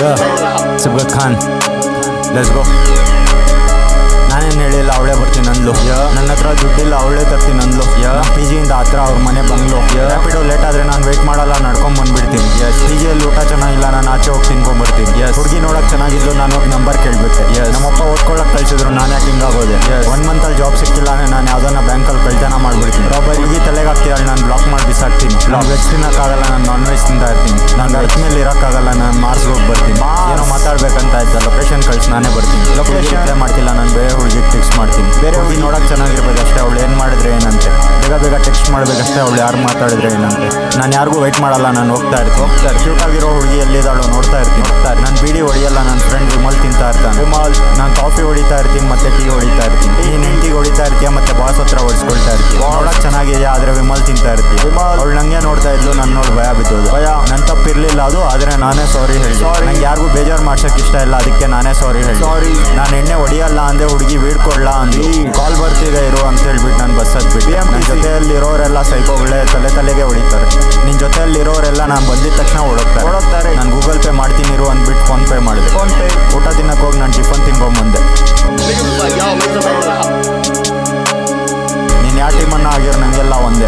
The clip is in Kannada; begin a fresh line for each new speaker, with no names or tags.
Subgat Khan, let's go. ನಾನೇನು ಹೇಳಿಲ್ಲ ಅವಳೇ ಬರ್ತೀನಿ ಅಂದ್ಲು. ನನ್ನ ಹತ್ರ ದುಡ್ಡಿಲ್ಲ ಅವಳೇ ತರ್ತೀನಿ ಅಂದ್ಲು. ಪಿ ಜಿಯಿಂದ ಹತ್ರ ಅವ್ರ ಮನೆ ಬಂಗ್ಲು. ರ್ಯಾಪಿಡೋ ಲೇಟ್ ಆದರೆ ನಾನು ವೆಯ್ಟ್ ಮಾಡಲ್ಲ, ನಡ್ಕೊಂಡ್ ಬಂದ್ಬಿಡ್ತೀನಿ. ಪಿ ಜಿಯಲ್ಲಿ ಊಟ ಚೆನ್ನಾಗಿಲ್ಲ, ನಾನು ಆಚೆ ಹೋಗಿ ತಿನ್ಕೊಂಡ್ಬರ್ತೀನಿ. ಹುಡುಗಿ ನೋಡಕ್ ಚೆನ್ನಾಗಿದ್ಲು, ನಾನು ಹೋಗಿ ನಂಬರ್ ಕೇಳ್ಬಿಟ್ಟೆ. ನಮ್ಮಪ್ಪ ಓದ್ಕೊಳ್ಳೋಕೆ ಕಳ್ಸಿದ್ರು, ನಾನು ಯಾಕೆ ಹಿಂಗಾಗೋದೆ. 1 ಮಂತಲ್ಲಿ ಜಾಬ್ ಸಿಕ್ಕಿಲ್ಲ, ನಾನು ಯಾವ್ದನ್ನ ಬ್ಯಾಂಕಲ್ಲಿ ಕಳ್ತನ ಮಾಡ್ಬಿಡ್ತೀನಿ. ಹುಡುಗಿ ತಲೆಗೆ ಹಾಕ್ತಿದ್ದಾಳೆ, ನಾನು ಬ್ಲಾಕ್ ಮಾಡಿ ಬಿಸಾಕ್ತೀನಿ. ವೆಜ್ ತಿನ್ನೋಕ್ಕಾಗಲ್ಲ, ನಾನು ನಾನ್ ವೆಜ್ ತಿಂತಾ ಇರ್ತೀನಿ. ನಾನು ವೆಜ್ ಮೇಲೆ ಇರೋಕ್ಕಾಗಲ್ಲ, ನಾನು ಮಾರ್ಸ್ ಹೋಗಿ ಬರ್ತೀನಿ. ಏನೋ ಮಾತಾಡ್ಬೇಕಂತ ಆಯ್ತಾ, ಲೊಕೇಶನ್ ಕಳ್ಸಿ ನಾನೇ ಬರ್ತೀನಿ. ಲೊಕೇಶನ್ ಅಪ್ಲೈ ಮಾಡ್ತಿಲ್ಲ, ನಾನು ಬೇರೆ ಹುಡುಗಿಗೆ ಟೆಕ್ಸ್ಟ್ ಮಾಡ್ತೀನಿ. ಬೇರೆ ಹುಡುಗಿ ನೋಡೋಕೆ ಚೆನ್ನಾಗಿರ್ಬೇಕಷ್ಟೇ, ಅವಳು ಏನು ಮಾಡಿದ್ರೆ ಏನಂತೆ. ಬೇಗ ಟೆಕ್ಸ್ಟ್ ಮಾಡಬೇಕಷ್ಟೇ, ಅವಳು ಯಾರು ಮಾತಾಡಿದ್ರೆ ಏನಂತೆ. ನಾನು ಯಾರಿಗೂ ವೆಯ್ಟ್ ಮಾಡಲ್ಲ, ನಾನು ಹೋಗ್ತಾ ಇರ್ತೀನಿ. ಕ್ಯೂಟಾಗಿರೋ ಹುಡುಗಿ ಎಲ್ಲಿದ್ದಾಳು ನೋಡ್ತಾ ಇರ್ತೀನಿ. ನಾನು ಬೀಡಿ ಹೊಡಿಯಲ್ಲ, ನನ್ನ ಫ್ರೆಂಡ್ ವಿಮಲ್ ತಿಂತಾ ಇರ್ತಾನೆ. ನಾನು ಕಾಫಿ ಹೊಡಿತಾ ಇರ್ತೀನಿ, ಮತ್ತೆ ಟೀ ಹೊಡಿತಾ ಇರ್ತೀನಿ. ನೀನು ಹೆಂಡತಿಗೆ ಹೊಡಿತಾ ಇರ್ತೀಯ, ಮತ್ತೆ ಬಾಸ್ ಹತ್ರ ಹೊಡಿಸ್ಕೊಳ್ತಾ ಇರ್ತೀನಿ. ನೋಡೋಕೆ ಚೆನ್ನಾಗಿದೆ, ಆದರೆ ವಿಮಲ್ ತಿಂತಾ ಇರ್ತೀನಿ. ಅವಳು ನಂಗೆ ನೋಡ್ತಾ ಇದ್ಲು, ನನ್ನ ನೋಡಿ ಭಯ ಬಿದ್ದೋದು. ನನ್ನ ತಪ್ಪಿರಲಿಲ್ಲ ಅದು, ಆದರೆ ನಾನೇ ಸಾರಿ ಹೇಳಿ. ನಂಗೆ ಯಾರಿಗೂ ಬೇಜಾರು ಮಾಡ್ಸೋಕೆ ಇಷ್ಟ ಇಲ್ಲ, ಅದಕ್ಕೆ ನಾನೇ ಸಾರಿ ಹೇಳಿ. ನಾನು ಎಣ್ಣೆ ಹೊಡಿಯಲ್ಲ ಅಂದೆ, ಹುಡುಗಿ ವೀಡ್ಕೊಡ್ಲಾ ಅಂದು. ಕಾಲ್ ಬರ್ತಿದೆ ಇರು ಅಂತ ಹೇಳ್ಬಿಟ್ಟು ನಾನು ಬಸ್ ಹತ್ಬಿಟ್ಟು. ನನ್ನ ಜೊತೆಯಲ್ಲಿರೋರೆಲ್ಲ ಸೈಕೋಗಳೇ ತಲೆಗೆ ಹೊಡಿತಾರೆ. ನಿನ್ನ ಜೊತೆಯಲ್ಲಿರೋರೆಲ್ಲ ನಾನು ಬಂದಿದ ತಕ್ಷಣ ಓಡೋಗ್ತಾರೆ. ನಾನು ಗೂಗಲ್ ಪೇ ಮಾಡ್ತೀನಿ ಇರು ಅಂದ್ಬಿಟ್ಟು ಫೋನ್ ಪೇ ಮಾಡಿದೆ. ಊಟ ತಿನ್ನಕ್ಕೆ ಹೋಗಿ ನಾನು ಟಿಫನ್ ತಿನ್ಕೊಂಬಂದೆ. ನೀನು ಯಾವ ಟೀಮನ್ನ ಆಗಿರೋ ನನಗೆಲ್ಲ ಒಂದೇ.